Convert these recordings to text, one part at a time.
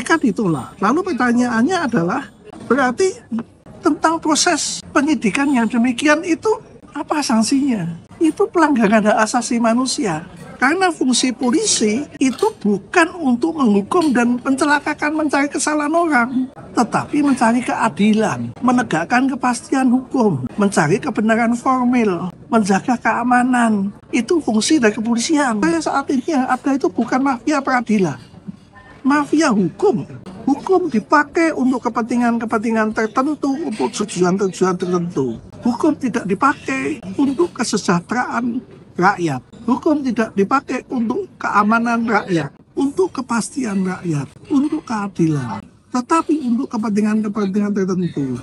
mereka ditolak. Lalu pertanyaannya adalah, berarti tentang proses penyidikan yang demikian itu apa sanksinya? Itu pelanggaran hak asasi manusia. Karena fungsi polisi itu bukan untuk menghukum dan mencelakakan, mencari kesalahan orang, tetapi mencari keadilan, menegakkan kepastian hukum, mencari kebenaran formil, menjaga keamanan. Itu fungsi dari kepolisian. Saya saat ini yang ada itu bukan mafia peradilan, mafia hukum. Hukum dipakai untuk kepentingan-kepentingan tertentu, untuk tujuan-tujuan tertentu. Hukum tidak dipakai untuk kesejahteraan rakyat. Hukum tidak dipakai untuk keamanan rakyat, untuk kepastian rakyat, untuk keadilan, tetapi untuk kepentingan-kepentingan tertentu.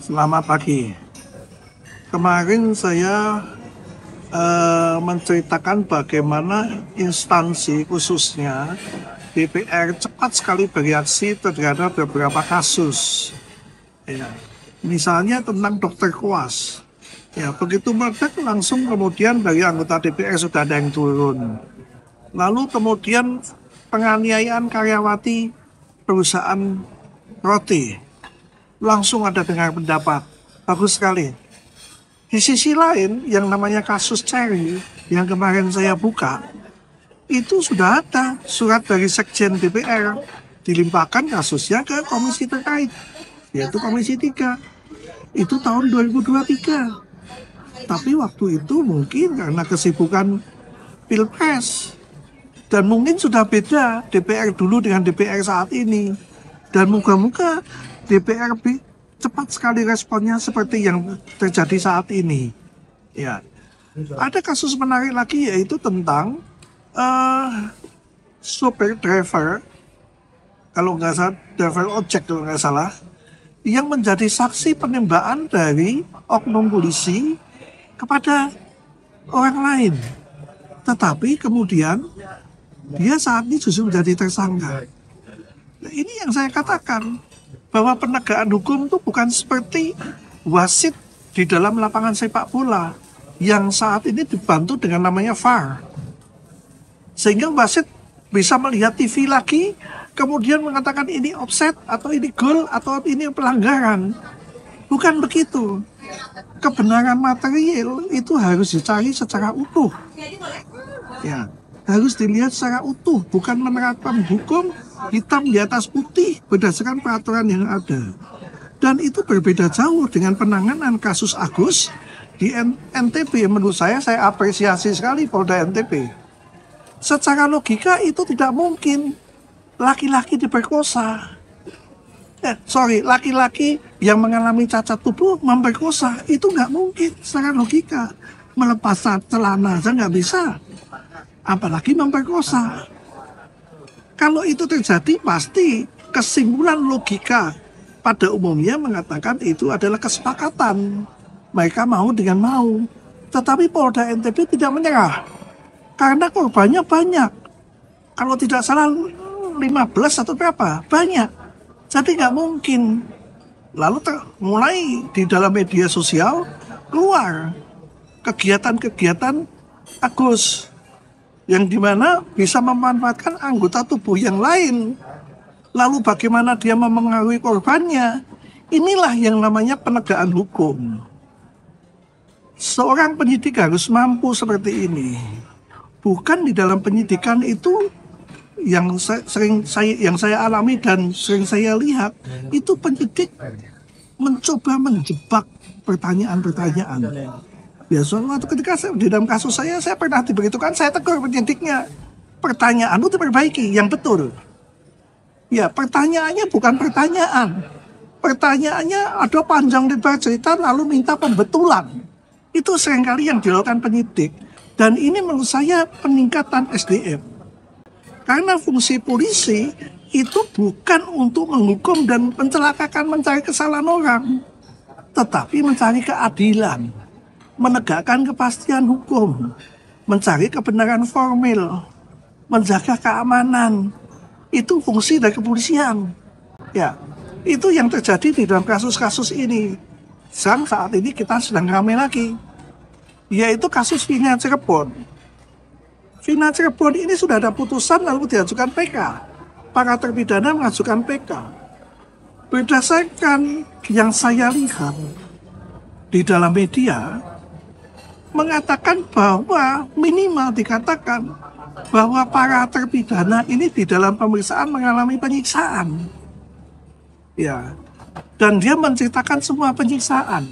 Selamat pagi. Kemarin saya menceritakan bagaimana instansi khususnya DPR cepat sekali bereaksi terhadap beberapa kasus. Ya. Misalnya tentang Dr. Koas. Ya, begitu meledak langsung kemudian dari anggota DPR sudah ada yang turun. Lalu kemudian penganiayaan karyawati perusahaan roti. Langsung ada dengar pendapat. Bagus sekali. Di sisi lain yang namanya kasus Cherry yang kemarin saya buka, itu sudah ada surat dari Sekjen DPR dilimpahkan kasusnya ke komisi terkait, yaitu Komisi 3. Itu tahun 2023. Tapi waktu itu mungkin karena kesibukan Pilpres. Dan mungkin sudah beda DPR dulu dengan DPR saat ini. Dan moga-moga DPR cepat sekali responnya seperti yang terjadi saat ini. Ya. Ada kasus menarik lagi yaitu tentang sopir driver, kalau nggak salah, driver ojek kalau nggak salah, yang menjadi saksi penembakan dari oknum polisi kepada orang lain. Tetapi kemudian dia saat ini justru menjadi tersangka. Nah, ini yang saya katakan, bahwa penegakan hukum itu bukan seperti wasit di dalam lapangan sepak bola yang saat ini dibantu dengan namanya VAR. Sehingga wasit bisa melihat TV lagi, kemudian mengatakan ini offside, atau ini gol, atau ini pelanggaran. Bukan begitu. Kebenaran material itu harus dicari secara utuh. Ya, harus dilihat secara utuh, bukan menerapkan hukum hitam di atas putih berdasarkan peraturan yang ada. Dan itu berbeda jauh dengan penanganan kasus Agus di NTB. Menurut saya apresiasi sekali Polda NTB. Secara logika itu tidak mungkin laki-laki diperkosa. Laki-laki yang mengalami cacat tubuh memperkosa, itu nggak mungkin secara logika. Melepas celana aja nggak bisa, apalagi memperkosa. Kalau itu terjadi, pasti kesimpulan logika pada umumnya mengatakan itu adalah kesepakatan. Mereka mau dengan mau. Tetapi Polda NTB tidak menyerah, karena korbannya banyak. Kalau tidak salah 15 atau berapa, banyak. Jadi nggak mungkin. Lalu mulai di dalam media sosial keluar kegiatan-kegiatan Agus yang dimana bisa memanfaatkan anggota tubuh yang lain. Lalu bagaimana dia memengaruhi korbannya? Inilah yang namanya penegakan hukum. Seorang penyidik harus mampu seperti ini. Bukan di dalam penyidikan itu yang saya alami dan sering saya lihat, itu penyidik mencoba menjebak pertanyaan-pertanyaan. Ya, suatu ketika di dalam kasus saya pernah diberitakan, saya tegur penyidiknya, pertanyaan itu diperbaiki yang betul. Ya, pertanyaannya bukan pertanyaan. Pertanyaannya ada panjang lebar cerita lalu minta pembetulan. Itu seringkali yang dilakukan penyidik. Dan ini menurut saya peningkatan SDM. Karena fungsi polisi itu bukan untuk menghukum dan mencelakakan, mencari kesalahan orang, tetapi mencari keadilan, menegakkan kepastian hukum, mencari kebenaran formil, menjaga keamanan. Itu fungsi dari kepolisian. Ya, itu yang terjadi di dalam kasus-kasus ini. Saat ini kita sedang ramai lagi, yaitu kasus Vina Cirebon. Vina Cirebon ini sudah ada putusan lalu diajukan PK. para terpidana mengajukan PK. Berdasarkan yang saya lihat di dalam media, mengatakan bahwa minimal dikatakan bahwa para terpidana ini di dalam pemeriksaan mengalami penyiksaan. Ya, dan dia menceritakan semua penyiksaan,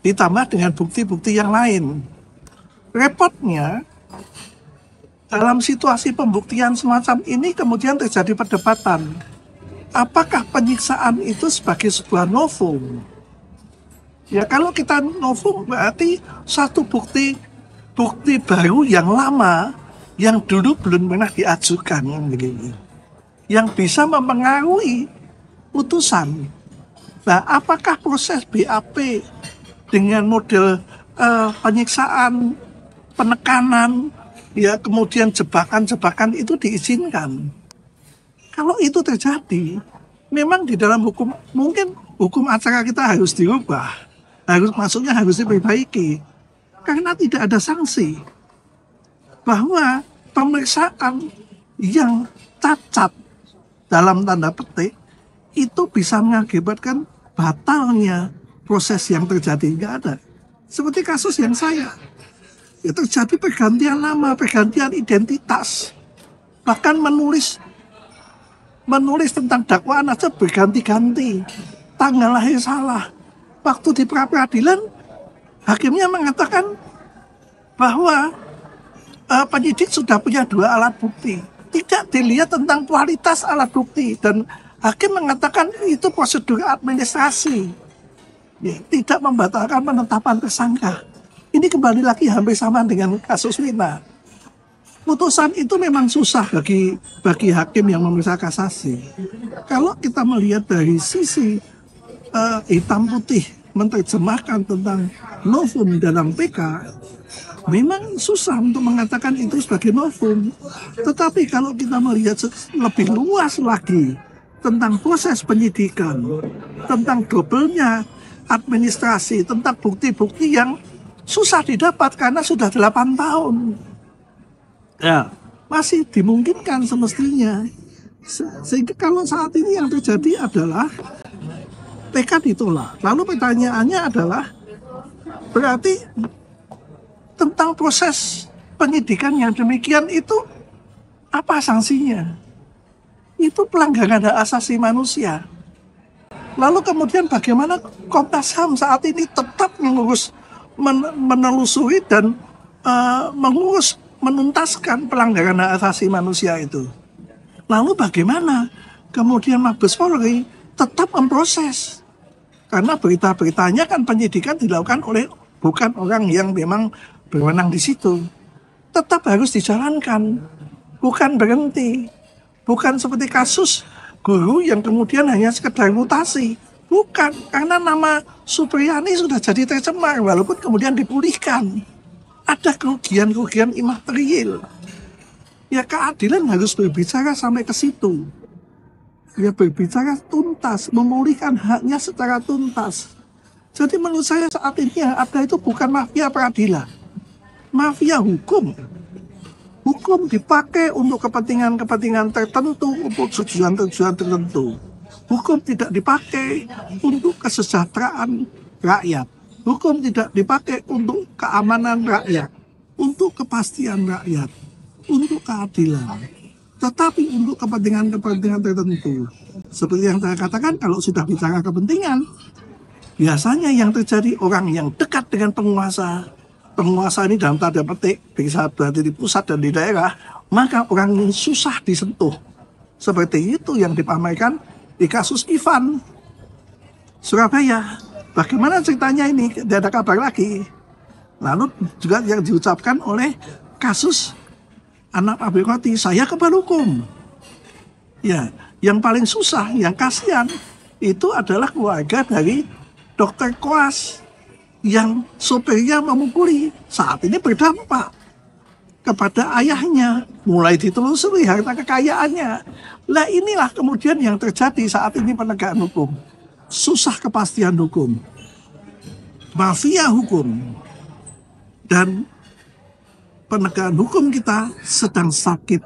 ditambah dengan bukti-bukti yang lain. Repotnya, dalam situasi pembuktian semacam ini kemudian terjadi perdebatan. Apakah penyiksaan itu sebagai sebuah novum? Ya, kalau kita novum berarti satu bukti baru yang lama, yang dulu belum pernah diajukan, yang bisa mempengaruhi putusan. Nah, apakah proses BAP dengan model penyiksaan, penekanan, ya kemudian jebakan-jebakan itu diizinkan? Kalau itu terjadi, memang di dalam hukum, mungkin hukum acara kita harus dirubah, harus diperbaiki, karena tidak ada sanksi bahwa pemeriksaan yang cacat dalam tanda petik itu bisa mengakibatkan batalnya proses yang terjadi. Nggak ada. Seperti kasus yang saya, itu terjadi pergantian nama, pergantian identitas, bahkan menulis tentang dakwaan aja berganti-ganti, tanggal lahir salah. Waktu di pra-peradilan, hakimnya mengatakan bahwa penyidik sudah punya 2 alat bukti, tidak dilihat tentang kualitas alat bukti, dan hakim mengatakan itu prosedur administrasi, ya, tidak membatalkan penetapan tersangka. Ini kembali lagi hampir sama dengan kasus Wina. Putusan itu memang susah bagi hakim yang memeriksa kasasi. Kalau kita melihat dari sisi hitam putih menerjemahkan tentang novum dalam PK, memang susah untuk mengatakan itu sebagai novum. Tetapi kalau kita melihat lebih luas lagi tentang proses penyidikan, tentang dobelnya administrasi, tentang bukti-bukti yang susah didapat karena sudah 8 tahun. Ya, masih dimungkinkan semestinya. Sehingga kalau saat ini yang terjadi adalah PK ditolak. Lalu pertanyaannya adalah, berarti tentang proses penyidikan yang demikian itu apa sanksinya? Itu pelanggaran hak asasi manusia. Lalu kemudian bagaimana Komnas HAM saat ini tetap menelusuri dan menuntaskan pelanggaran hak asasi manusia itu? Lalu bagaimana kemudian Mabes Polri tetap memproses? Karena berita-beritanya kan penyidikan dilakukan oleh bukan orang yang memang berwenang di situ. Tetap harus dijalankan, bukan berhenti. Bukan seperti kasus guru yang kemudian hanya sekedar mutasi. Bukan, karena nama Supriyani sudah jadi tercemar walaupun kemudian dipulihkan. Ada kerugian-kerugian imaterial. Ya, keadilan harus berbicara sampai ke situ. Ya, berbicara tuntas, memulihkan haknya secara tuntas. Jadi menurut saya saat ini yang ada itu bukan mafia peradilan, mafia hukum. Hukum dipakai untuk kepentingan-kepentingan tertentu, untuk tujuan-tujuan tertentu. Hukum tidak dipakai untuk kesejahteraan rakyat. Hukum tidak dipakai untuk keamanan rakyat, untuk kepastian rakyat, untuk keadilan. Tetapi untuk kepentingan-kepentingan tertentu. Seperti yang saya katakan, kalau sudah bicara kepentingan, biasanya yang terjadi orang yang dekat dengan penguasa. Penguasa ini dalam tanda petik bisa berada di pusat dan di daerah, maka orang ini susah disentuh. Seperti itu yang dipamerkan di kasus Ivan Surabaya. Bagaimana ceritanya ini? Tidak ada kabar lagi. Lalu juga yang diucapkan oleh kasus anak Abi Roti, saya kebal hukum. Ya, yang paling susah, yang kasihan itu adalah keluarga dari Dokter Koas yang sopirnya memukuli. Saat ini berdampak kepada ayahnya, mulai ditelusuri harta kekayaannya. Nah, inilah kemudian yang terjadi saat ini penegakan hukum. Susah kepastian hukum, mafia hukum, dan penegakan hukum kita sedang sakit.